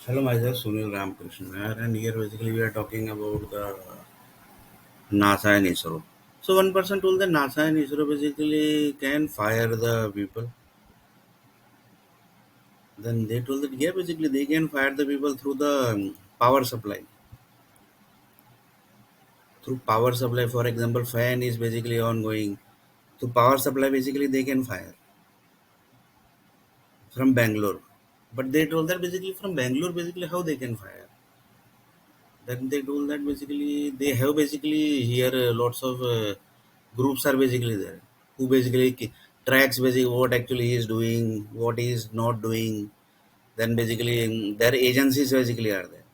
Hello, myself Sunil R Nair, and here basically we are talking about the NASA and ISRO. So one person told that NASA and ISRO basically can fire the people. Then they told that yeah, basically they can fire the people through the power supply. Through power supply, for example, fan is basically ongoing. Through power supply, basically they can fire from Bangalore. But they told that basically from Bangalore, basically how they can fire. Then they told that basically they have basically here lots of groups are basically there who basically tracks basically what actually he is doing, what he is not doing. Then basically their agencies basically are there.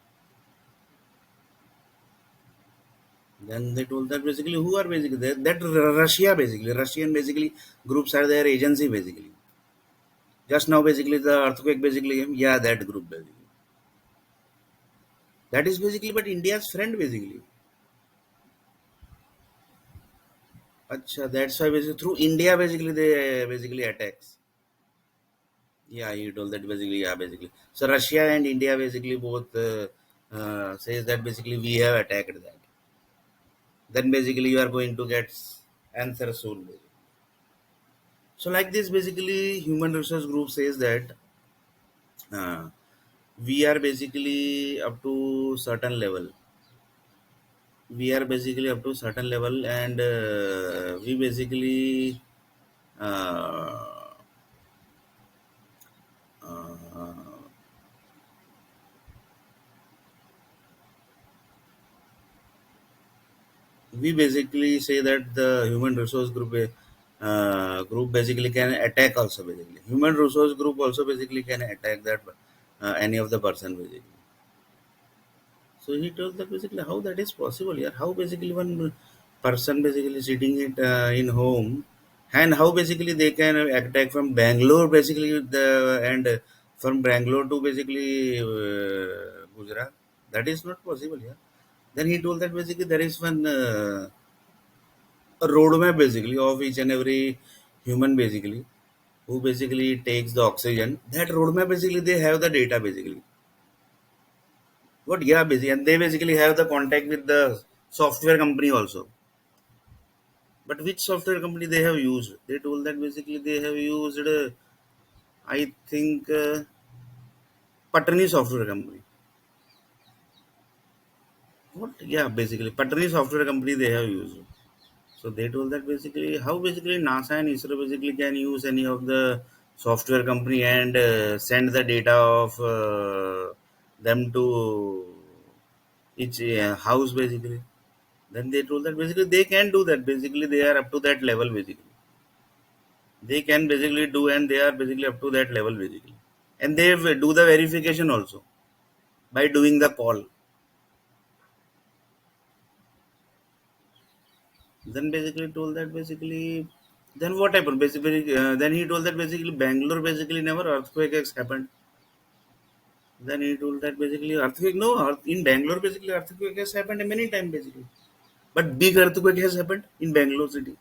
Then they told that basically who are basically there. That Russia basically Russian basically groups are their agency basically. Just now basically the earthquake basically yeah that group basically. That is basically but India's friend basically. Acha, that's why basically through India basically they basically attacks. Yeah, you told that basically. Yeah, basically. So Russia and India basically both says that basically we have attacked that. Then basically you are going to get answer soon. Basically. So like this, basically human resource group says that uh, we are basically up to certain level. We are basically up to certain level, and we basically uh, uh, we basically say that the human resource group basically can attack also basically human resource group also basically can attack that any of the person basically. So he told that basically how that is possible here, how basically one person basically sitting it in home, and how basically they can attack from Bangalore basically the and from Bangalore to basically Gujarat. That is not possible here. Then he told that basically there is one a roadmap basically of each and every human basically who basically takes the oxygen. That roadmap basically they have the data basically. What yeah basically, and they basically have the contact with the software company also. But which software company they have used? They told that basically they have used I think Patani software company. What yeah basically Patani software company they have used. So they told that basically how basically NASA and ISRO basically can use any of the software company and send the data of them to each house basically. Then they told that basically they can do that. Basically they are up to that level basically. They can basically do and they are basically up to that level basically. And they do the verification also by doing the call. Then basically told that basically then what happened basically then he told that basically Bangalore basically never earthquake has happened. Then he told that basically earthquake no in Bangalore basically earthquake has happened many times basically, but big earthquake has happened in Bangalore city.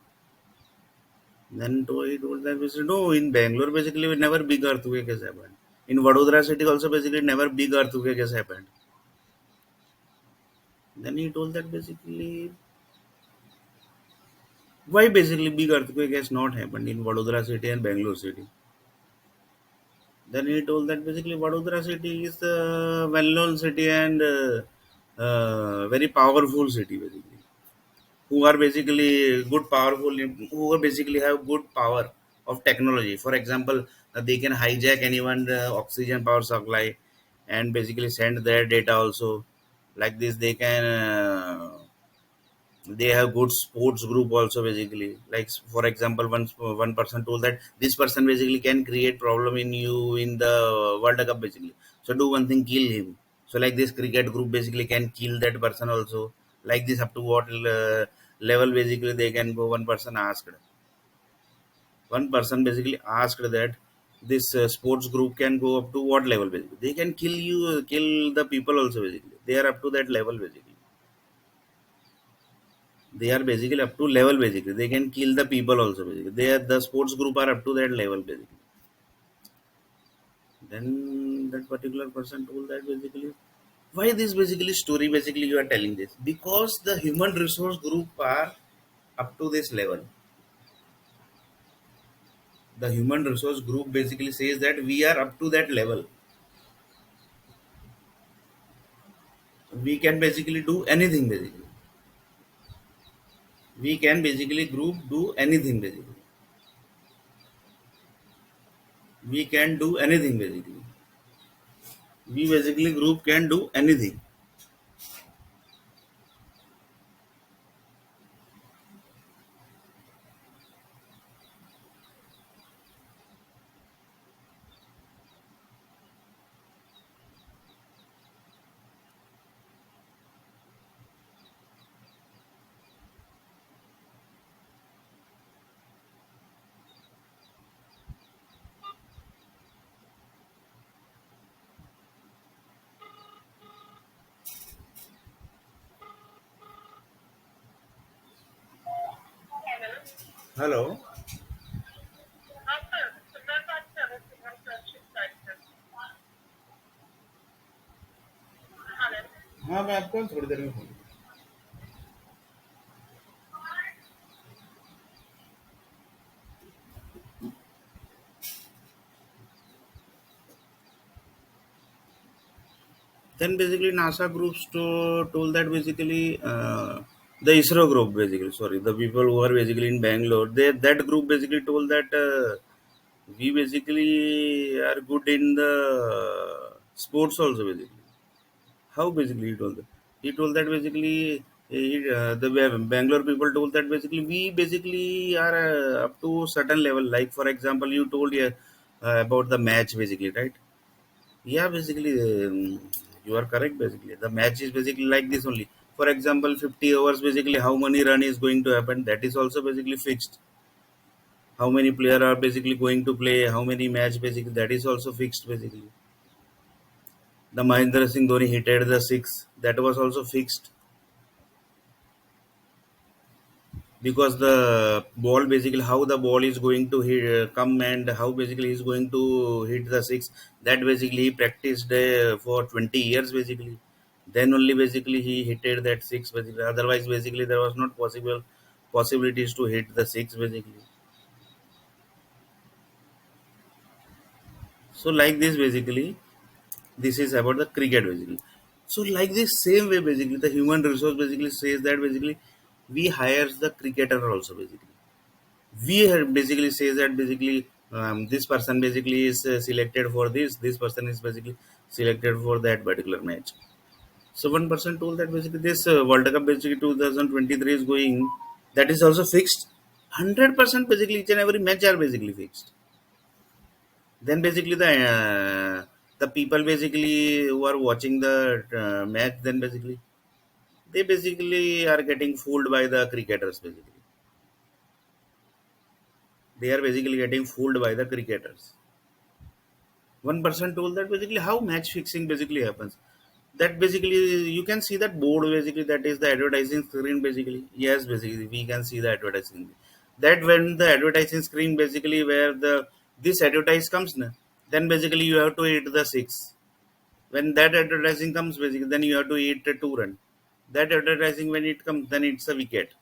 He told that basically no in Bangalore basically never big earthquake has happened. In Vadodara city also basically never big earthquake has happened. Then he told that basically why basically big earthquake has not happened in Vadodara city and Bangalore city. Then he told that basically Vadodara city is a well-known city and very powerful city basically, who are basically good powerful, who are basically have good power of technology. For example, they can hijack anyone oxygen power supply and basically send their data also. Like this, they can. They have good sports group also basically, like for example one person told that this person basically can create problem in you in the World Cup basically, so do one thing, kill him. So like this cricket group basically can kill that person also. Like this, up to what level basically they can go. One person basically asked that this sports group can go up to what level basically, they can kill you, kill the people also basically, they are up to that level basically. They are basically up to level basically. They can kill the people also basically. They are the sports group are up to that level basically. Then that particular person told that basically why this basically story basically you are telling this, because the human resource group are up to this level. The human resource group basically says that we are up to that level, we can basically do anything basically, we can basically group do anything basically, we can do anything basically, we basically group can do anything. Hello. हाँ मैं आपको थोड़ी देर में phone. Then basically NASA groups told that basically the ISRO group basically, sorry, the people who are basically in Bangalore, that group basically told that we basically are good in the sports also basically. How basically he told that? He told that basically the Bangalore people told that basically we basically are up to certain level. Like for example, you told about the match basically, right? Yeah, basically, you are correct. Basically, the match is basically like this only. For example, 50 overs. Basically, how many run is going to happen? That is also basically fixed. How many player are basically going to play? How many match? Basically, that is also fixed. Basically, the Mahendra Singh Dhoni hit at the six. That was also fixed, because the ball basically how the ball is going to hit, come, and how basically he's going to hit the six, that basically he practiced for 20 years basically, then only basically he hit that six basically, otherwise basically there was not possibilities to hit the six basically. So like this basically, this is about the cricket basically. So like this same way basically the human resource basically says that basically we hires the cricketer also basically, we have basically says that basically this person basically is selected for this person is basically selected for that particular match. So one person told that basically this world cup basically 2023 is going, that is also fixed, 100% basically each and every match are basically fixed. Then basically the people basically who are watching the match, then basically they basically are getting fooled by the cricketers basically, they are basically getting fooled by the cricketers. One person told that basically how match fixing basically happens, that basically you can see that board basically, that is the advertising screen basically, yes basically we can see the advertising, that when the advertising screen basically where the this advertise comes na, then basically you have to hit the six. When that advertising comes basically, then you have to hit a two run. That advertising when it comes, then it's a wicket.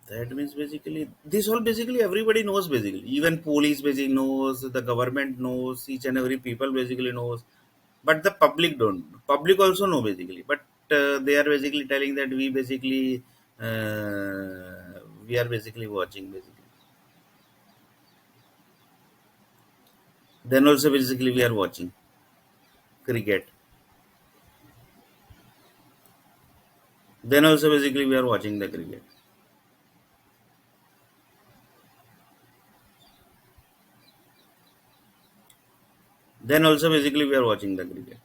That means basically this all basically everybody knows basically. Even police basically knows, the government knows, each and every people basically knows. But the public don't. Public also know basically. But they are basically telling that we are basically watching basically. Then also basically we are watching cricket. Then also basically we are watching the cricket. Then also basically we are watching the cricket.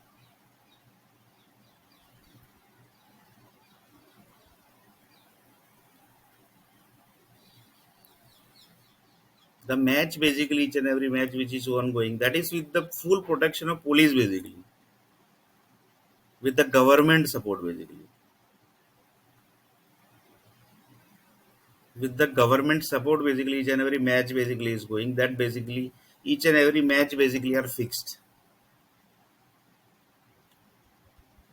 The match basically each and every match which is ongoing, that is with the full protection of police basically, with the government support basically, with the government support basically each and every match basically is going, that basically Each and every match basically are fixed.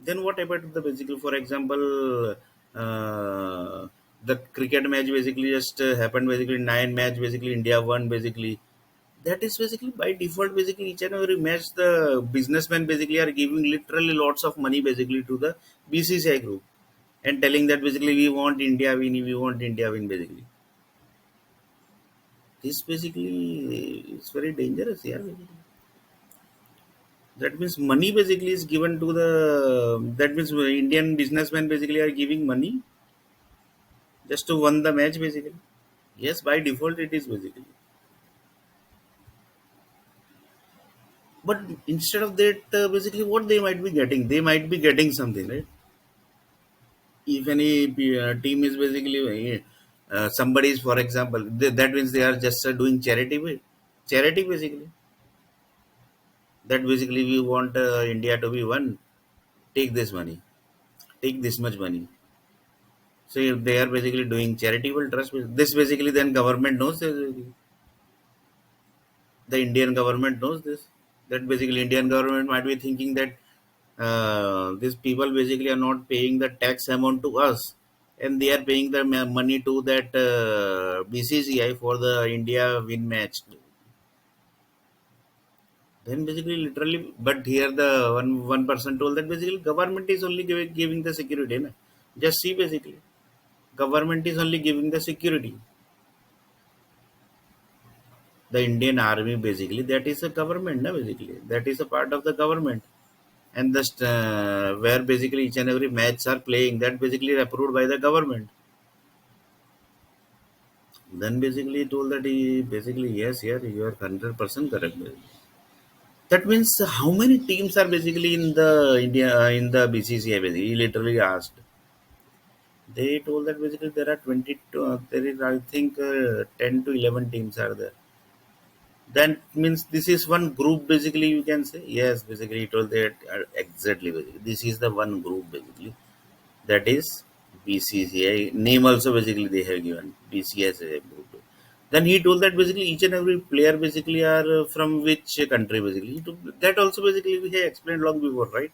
Then what about the basically, for example, the cricket match basically just happened basically nine match basically India won basically. That is basically by default basically each and every match the businessmen basically are giving literally lots of money basically to the BCCI group and telling that basically we want India win, we want India win basically. This basically is very dangerous, yeah. Basically. That means money basically is given to the. That means Indian businessmen basically are giving money just to win the match basically. Yes, by default it is basically. But instead of that, basically what they might be getting, they might be getting something, right? If any team is basically somebody is, for example, that means they are just doing charity, charity basically. That basically we want India to be one. Take this money, take this much money. So if they are basically doing charitable trust, this basically then government knows this. The Indian government knows this. That basically Indian government might be thinking that these people basically are not paying the tax amount to us, and they are paying the money to that BCCI for the India win match. Then basically literally, but here the one person told that basically government is only giving the security. Na? Just see basically, government is only giving the security. The Indian army basically that is a government, na, basically that is a part of the government, and the where basically each and every match are playing that basically approved by the government. Then basically he told that he basically yes, yeah, you are 100% correct. Basically. That means how many teams are basically in the India in the BCCI? Basically, he literally asked. They told that basically there are 22. There is I think 10 to 11 teams are there. That means this is one group basically you can say. Yes, basically he told that exactly basically. This is the one group basically. That is BCCI. Name also basically they have given BCCI as a group. Then he told that basically each and every player basically are from which country basically. That also basically we have explained long before, right?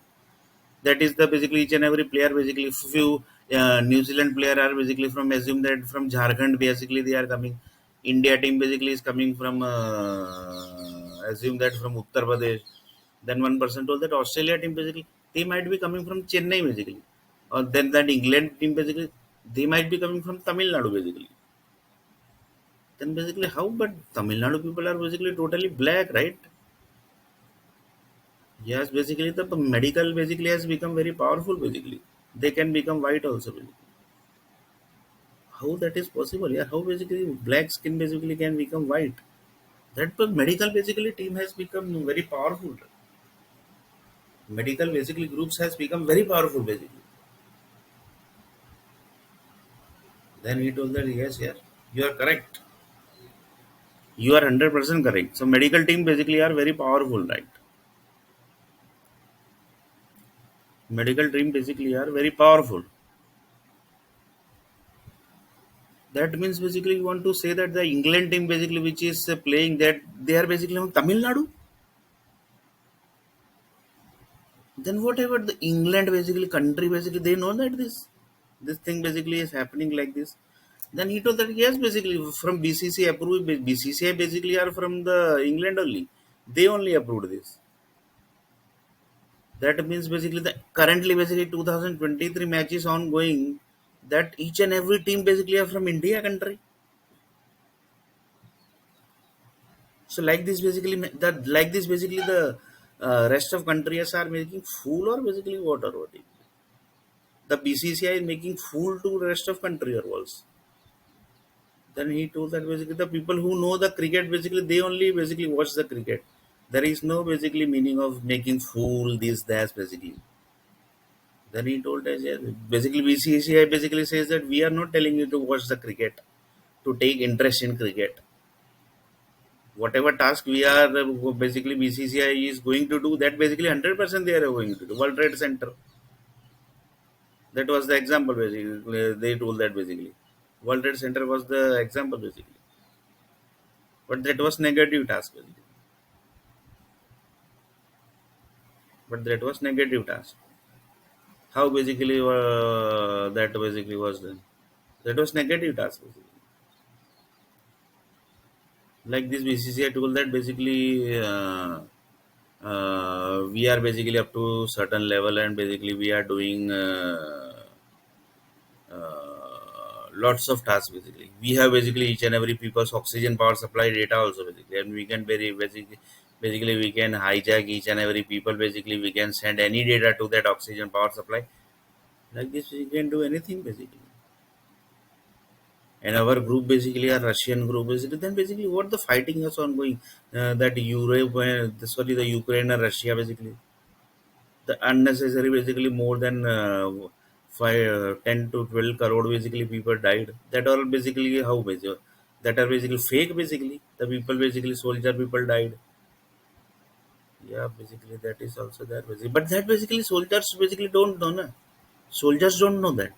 That is the basically each and every player basically few New Zealand player are basically from assume that from Jharkhand basically they are coming. India team basically is coming from assume that from Uttar Pradesh. Then one person told that Australia team basically they might be coming from Chennai basically, or then that England team basically they might be coming from Tamil Nadu basically. Then basically how? But Tamil Nadu people are basically totally black, right? Yes, basically the medical basically has become very powerful basically. They can become white also basically. How that is possible? Yeah, how basically black skin basically can become white? That the medical basically team has become very powerful. Medical basically groups has become very powerful basically. Then he told that yes, yeah, you are correct. You are 100% correct. So medical team basically are very powerful, right? Medical team basically are very powerful. That means basically you want to say that the England team basically which is playing that they are basically from Tamil Nadu. Then whatever the England basically country basically they know that this thing basically is happening like this. Then he told that yes, basically from BCCI approved. BCCI basically are from the England only. They only approved this. That means basically the currently basically 2023 matches ongoing. That each and every team basically are from India country. So like this basically that like this basically the rest of countries are making fool or basically what or what? The BCCI is making fool to rest of country or else. Then he told that basically the people who know the cricket basically they only basically watch the cricket. There is no basically meaning of making fool this that basically. Then he told us yeah, basically BCCI basically says that we are not telling you to watch the cricket, to take interest in cricket. Whatever task we are basically BCCI is going to do that basically 100% they are going to do. World Trade Center. That was the example basically. They told that basically. World Trade Center was the example basically. But that was negative task basically. but that was negative task. How basically that basically was done? That was negative task basically. Like this BCCI told that basically we are basically up to certain level and basically we are doing lots of tasks basically. We have basically each and every people's oxygen power supply data also basically, and we can very basically we can hijack each and every people basically. We can send any data to that oxygen power supply. Like this, we can do anything basically. And our group basically a Russian group basically. Then basically, what the fighting is ongoing? That Europe, sorry, the Ukraine and Russia basically. The unnecessary basically more than 10 to 12 crore basically people died. That all basically how basically that are basically fake basically. The people basically soldier people died. Yeah, basically that is also there basically. But that basically soldiers basically don't know. Na? Soldiers don't know that.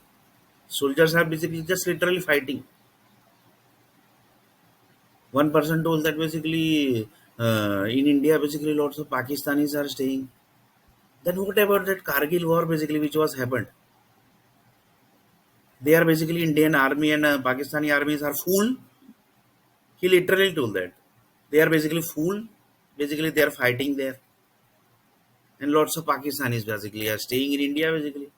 Soldiers are basically just literally fighting. One person told that basically in India basically lots of Pakistanis are staying. Then what about that Kargil war basically which was happened? They are basically Indian army and Pakistani armies are fool. He literally told that they are basically fool. Basically they are fighting there, and lots of Pakistanis basically are staying in India basically,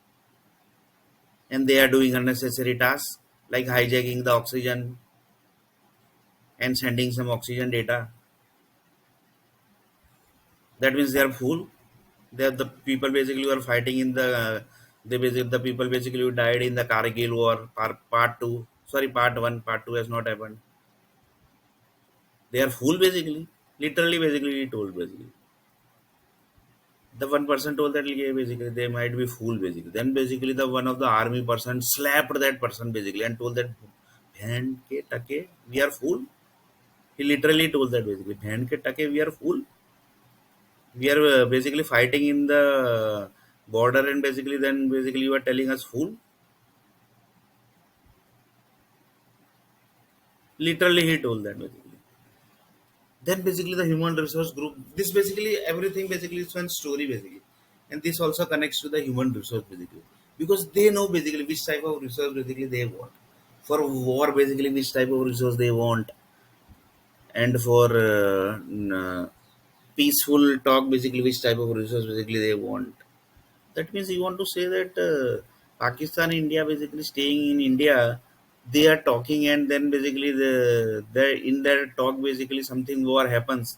and they are doing unnecessary tasks like hijacking the oxygen and sending some oxygen data. That means they are fool. They are the people basically who are fighting in the the people basically who died in the Kargil war part two. Sorry, part one, part two has not happened. They are fool basically. Literally basically he told basically. The one person told that yeah, basically they might be fool basically. Then basically the one of the army person slapped that person basically and told that "Bhand ke take we are fool." He literally told that basically "Bhand ke take we are fool." We are basically fighting in the border and basically then basically you are telling us fool. Literally he told that basically. Then basically the human resource group. This basically everything basically is one story basically, and this also connects to the human resource basically because they know basically which type of resource basically they want. For war basically which type of resource they want, and for peaceful talk basically which type of resource basically they want. That means you want to say that Pakistan, India, basically staying in India, they are talking, and then basically the in their talk basically something war happens,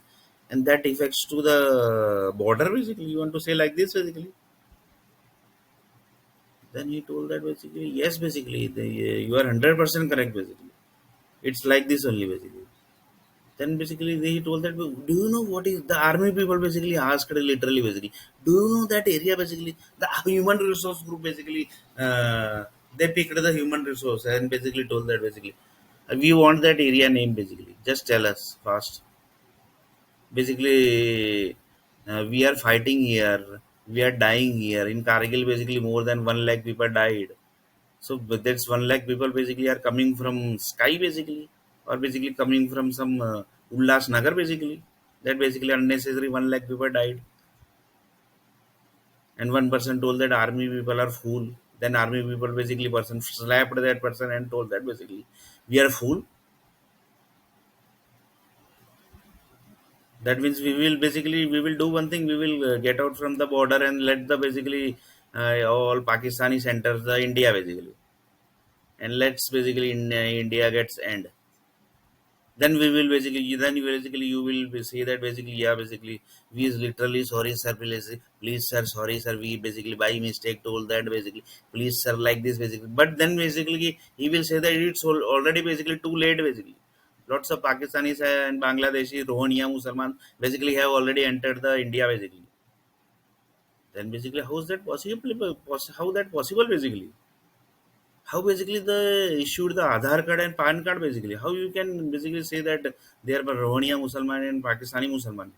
and that affects to the border. Basically, you want to say like this basically. Then he told that basically yes, basically you are 100% correct. Basically, it's like this only basically. Then basically he told that, do you know what is the army people basically asked literally basically, do you know that area basically the human resource group basically they picked the human resource and basically told that basically we want that area name basically just tell us fast. Basically we are fighting here, we are dying here in Kargil basically more than 1 lakh people died. So but that's 1 lakh people basically are coming from sky basically, or basically coming from some Ullas Nagar basically. That basically unnecessary 1 lakh people died, and one person told that army people are fool. Then army people basically person slapped that person and told that basically we are fool. That means we will do one thing. We will get out from the border and let the basically all Pakistanis enter the India basically, and let's basically in India gets end. Then we will basically then basically you will say that basically yeah basically we is literally sorry sir, please sir, sorry sir, we basically by mistake told that basically please sir like this basically. But then basically he will say that it's already basically too late basically. Lots of Pakistanis and Bangladeshi Rohingya Musliman basically have already entered the India basically. Then basically how is that possible? How that possible basically? How basically the issued the Aadhaar card and PAN card basically? How you can basically say that they are Rohingya Musliman and Pakistani Musliman?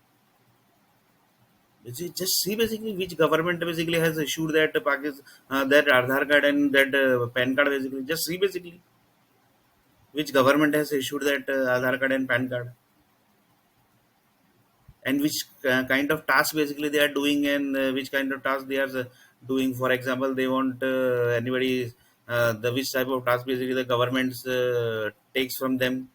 Just see basically which government basically has issued that Pakistan that Aadhaar card and that PAN card basically. Just see basically which government has issued that Aadhaar card and PAN card. and which kind of task basically they are doing, and which kind of task they are doing. For example, they want anybody the which type of task basically the government takes from them,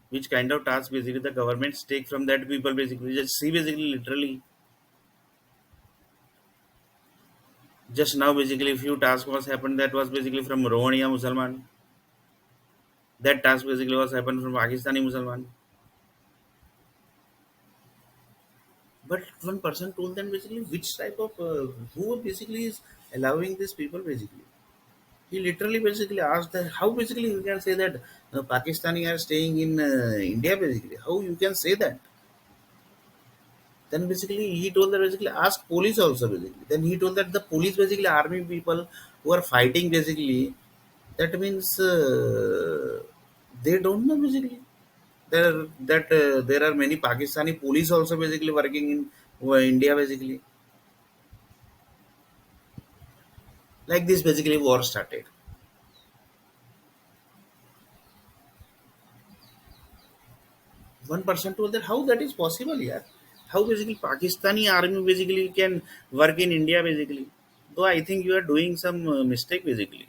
which kind of task basically the governments take from that people basically. Just see basically literally just now basically few tasks was happened that was basically from Rohingya Musalman. That task basically was happened from Pakistani Musalman. But one person told them basically which type of who basically is allowing these people basically. He literally basically asked that how basically you can say that Pakistani are staying in India basically. How you can say that? Then basically he told that basically ask police also basically. Then he told that the police basically army people who are fighting basically, that means they don't know basically. There are many Pakistani police also basically working in India basically. Like this basically war started. One person told that how that is possible, yeah. How basically Pakistani army basically can work in India basically. Though I think you are doing some mistake basically.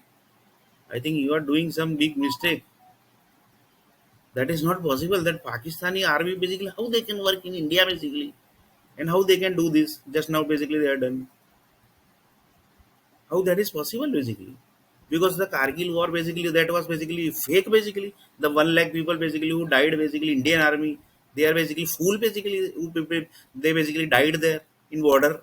I think you are doing some big mistake. That is not possible. That Pakistani army basically how they can work in India basically, and how they can do this. Just now basically they are done. How that is possible basically? Because the Kargil war basically that was basically fake basically. The 1 lakh people basically who died basically Indian army, they are basically fool basically who they basically died there in border.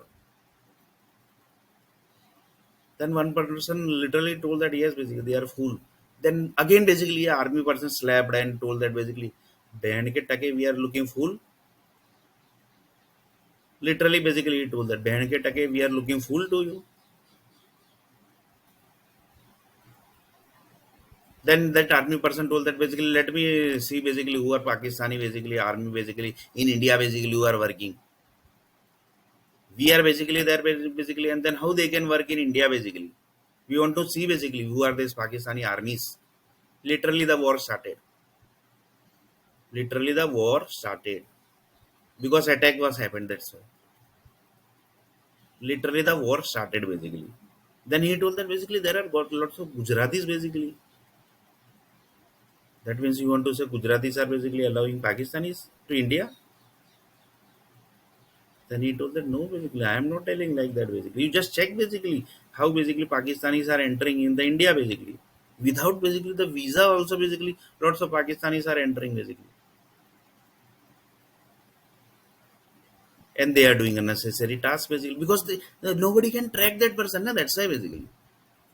Then one person literally told that yes basically they are fool. Then again basically a army person slapped and told that basically बहन के टके we are looking fool. Literally basically he told that बहन के टके we are looking fool to you. Then that army person told that basically let me see basically who are Pakistani basically army basically in India basically who are working. We are basically there basically, and then how they can work in India basically. We want to see basically who are these Pakistani armies. Literally the war started. Literally the war started because attack was happened. That's why. Literally the war started basically. Then he told that basically there are got lots of Gujaratis basically. That means you want to say Gujaratis are basically allowing Pakistanis to India. Then he told that no, basically, I am not telling like that. Basically, you just check basically how basically Pakistanis are entering in the India basically. Without basically the visa, also basically lots of Pakistanis are entering basically, and they are doing unnecessary tasks basically because nobody can track that person. Na, that's why basically.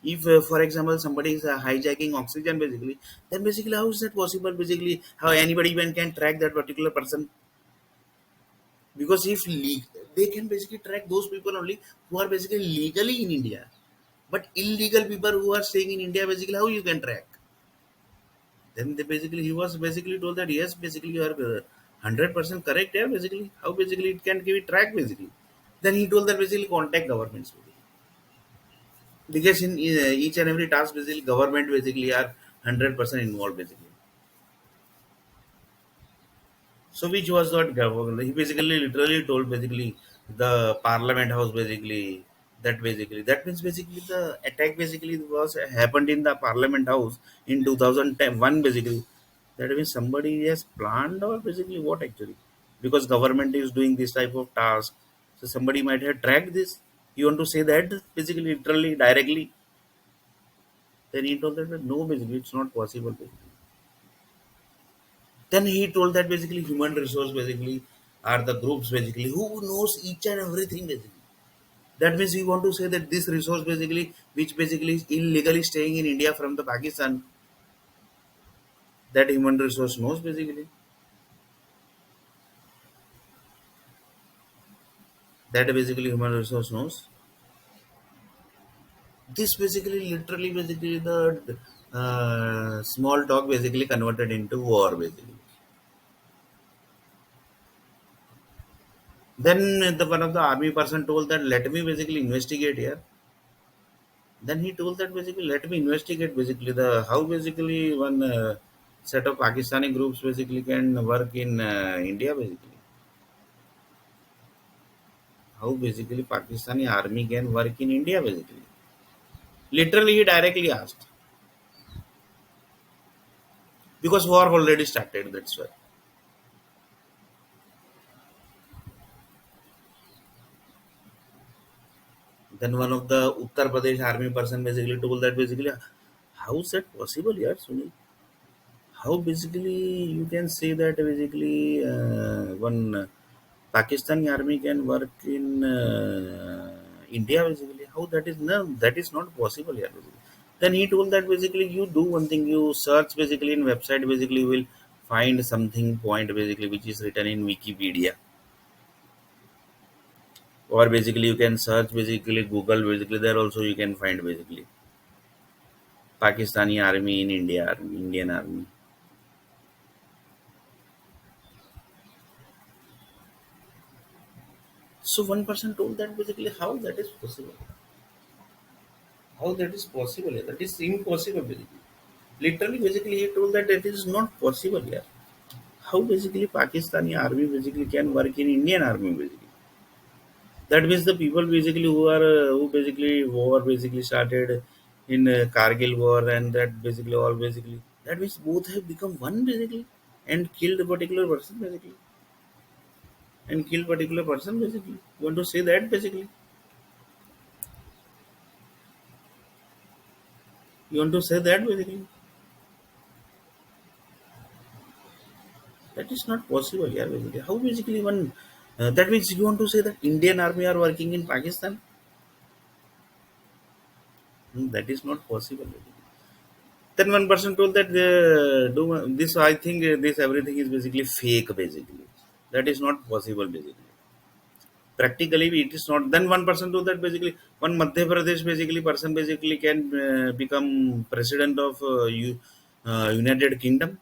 If, for example, somebody is hijacking oxygen basically, then basically how is that possible? Basically, how anybody even can track that particular person? Because if they can basically track those people only who are basically legally in India. But illegal people who are staying in India, basically, how you can track? Then they basically he was basically told that yes, basically you are 100% correct. Yeah, basically how basically it can give it track basically. Then he told that basically contact governments basically. Because in each and every task basically government basically are 100% involved basically. So which was not government. He basically literally told basically the parliament house basically that basically that means basically the attack basically was happened in the parliament house in 2001 basically. That means somebody has planned or basically what actually, because government is doing this type of task. So somebody might have tracked this. You want to say that basically literally directly. Then he told that no basically it's not possible basically. Then he told that basically human resource basically are the groups basically who knows each and everything basically. That means we want to say that this resource basically, which basically is illegally staying in India from the Pakistan, that human resource knows basically. That basically human resource knows. This basically literally basically the small talk basically converted into war basically. Then the one of the army person told that let me basically investigate here. Then he told that basically let me investigate basically the how basically one set of Pakistani groups basically can work in India basically. How basically Pakistani army can work in India basically. Literally, he directly asked because war already started. That's why. Then one of the Uttar Pradesh army person basically told that basically, how is that possible, yeah, Sunil? How basically you can say that basically one Pakistani army can work in India basically? How that is no, that is not possible, yeah. Basically. Then he told that basically you do one thing, you search basically in website basically you will find something point basically which is written in Wikipedia, or basically you can search basically Google basically there also you can find basically Pakistani army in India, army, Indian army. So one person told that basically how that is possible. How that is possible? Yeah? That is impossible basically. Literally basically he told that it is not possible here. How basically Pakistani army basically can work in Indian army basically. That means the people basically who are who basically war basically started in Kargil war and that basically all basically that means both have become one basically and killed a particular person basically and kill particular person basically. You want to say that basically? You want to say that basically? That is not possible, yeah. Basically, how basically one? That means you want to say that Indian army are working in Pakistan? That is not possible. Basically. Then one person told that do this. I think this everything is basically fake. Basically, that is not possible. Basically, practically it is not. Then one person told that basically one Madhya Pradesh basically person basically can become president of United Kingdom.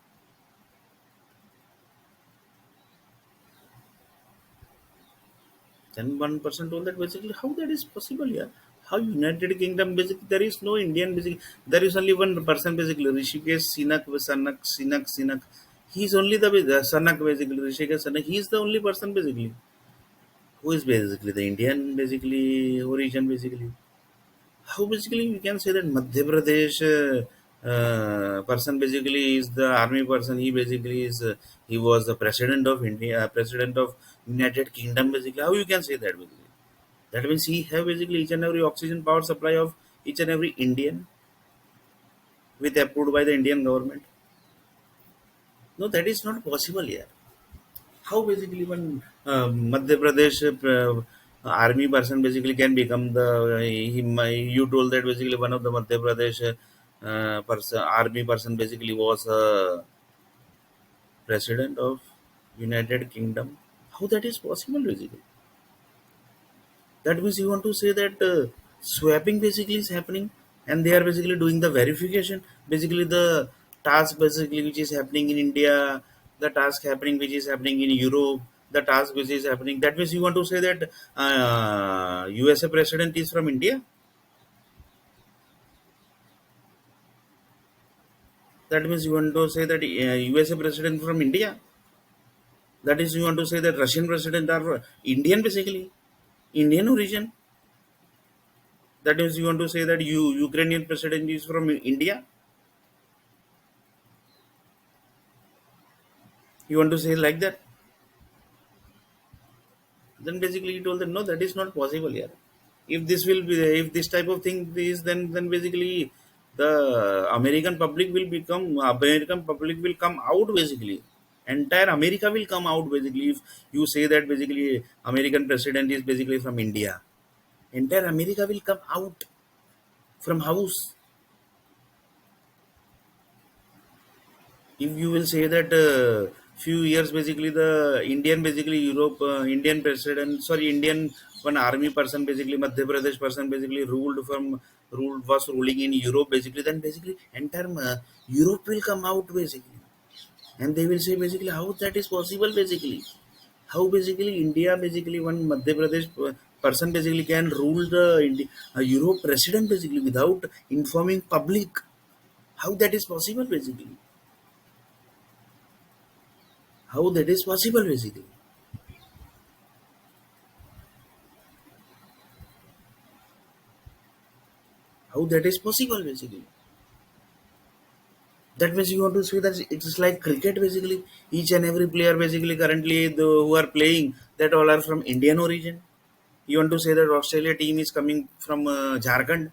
Then one person told that basically how that is possible, yeah. How United Kingdom basically there is no Indian basically there is only one person basically Rishikesh Sinak. He's only the Sanak basically Rishikesh Sanak. He's the only person basically who is basically the Indian basically origin basically. How basically we can say that Madhya Pradesh person basically is the army person. He basically is he was the president of India, president of United Kingdom basically. How you can say that basically? That means he have basically each and every oxygen power supply of each and every Indian with approved by the Indian government. No, that is not possible here. How basically one Madhya Pradesh army person basically can become the you told that basically one of the Madhya Pradesh person army person basically was president of United Kingdom. How that is possible basically? That means you want to say that swapping basically is happening and they are basically doing the verification. Basically, the task basically which is happening in India, the task happening which is happening in Europe, the task which is happening. That means you want to say that USA president is from India. That means you want to say that USA president from India. That is you want to say that Russian president are Indian basically, Indian origin. That means you want to say that Ukrainian president is from India. You want to say like that? Then basically he told that no, that is not possible here. If this will be, if this type of thing is, then basically the American public will come out basically. Entire America will come out basically if you say that basically American president is basically from India. Entire America will come out from house. If you will say that few years basically the Indian basically Europe Indian president sorry Indian one army person basically Madhya Pradesh person basically ruled was ruling in Europe basically then basically entire Europe will come out basically and they will say basically how that is possible basically how basically India basically one Madhya Pradesh person basically can rule the Europe president basically without informing public how that is possible basically How that is possible basically? How that is possible basically? That means you want to say that it's like cricket basically. Each and every player basically currently who are playing, that all are from Indian origin. You want to say that Australia team is coming from Jharkhand.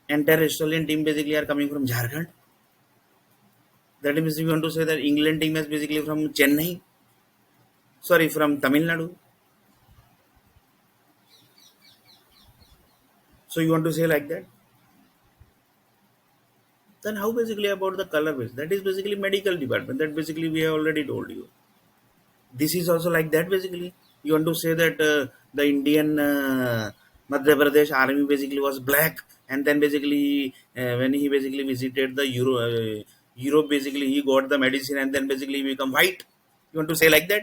Entire Australian team basically are coming from Jharkhand. That means you want to say that England team is basically from Chennai. Sorry, from Tamil Nadu. So you want to say like that? Then how basically about the color base? That is basically medical department. That basically we have already told you. This is also like that basically. You want to say that the Indian Madhya Pradesh army basically was black, and then basically when he basically visited the Europe basically he got the medicine and then basically he become white. You want to say like that?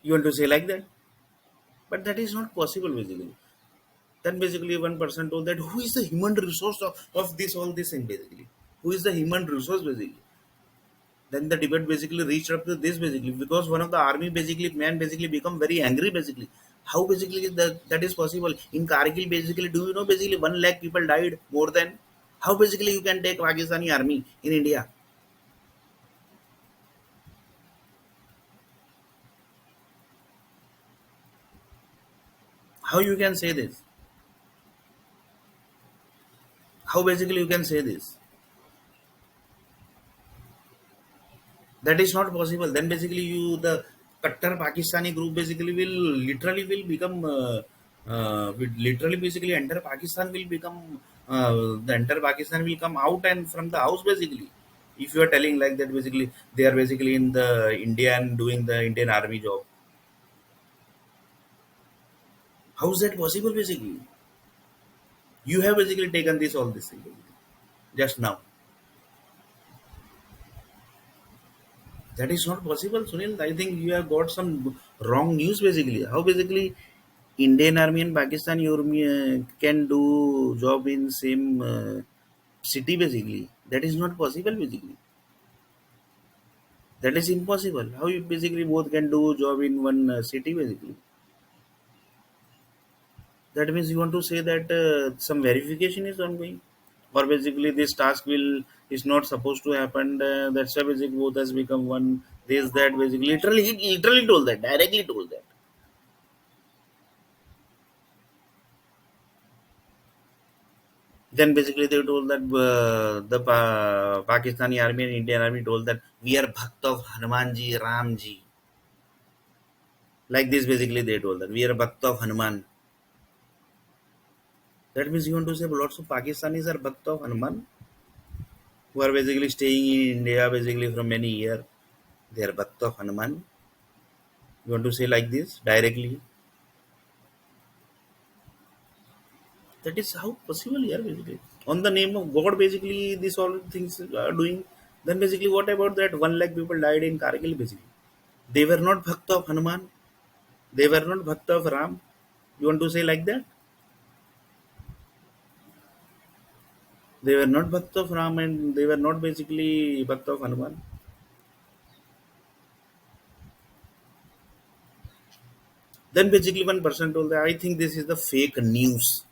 You want to say like that? But that is not possible basically. Then basically one person told that who is the human resource of this all this thing basically? Who is the human resource basically? Then the debate basically reached up to this basically because one of the army basically man basically become very angry basically. How basically that is possible in Kargil basically? Do you know basically 1 lakh people died more than? How basically you can take Pakistani army in India? How you can say this? How basically you can say this? That is not possible. Then basically you the Kattar Pakistani group basically will become will literally basically entire Pakistan will become the entire Pakistan will come out and from the house basically. If you are telling like that basically they are basically in the India and doing the Indian army job. How is that possible basically? You have basically taken this all this thing basically, just now. That is not possible, Sunil. I think you have got some wrong news basically. How basically Indian Army and Pakistan Army can do job in same city basically. That is not possible basically. That is impossible. How you basically both can do job in one city basically. That means you want to say that some verification is ongoing, or basically this task will is not supposed to happen. That's why basically both has become one. This that basically literally he literally told that directly told that. Then basically they told that the Pakistani army and Indian army told that we are Bhakt of Hanumanji, Ramji. Like this basically they told that we are Bhakt of Hanuman. That means you want to say lots of Pakistanis are Bhakt of Hanuman who are basically staying in India basically from many years. They are Bhakt of Hanuman. You want to say like this directly. That is how possible here basically. On the name of God basically this all things are doing. Then basically what about that 1 lakh people died in Kargil basically? They were not Bhakt of Hanuman. They were not Bhakta of Ram. You want to say like that? They were not Bhakta of Ram and they were not basically Bhakta of Hanuman. Then basically one person told that I think this is the fake news.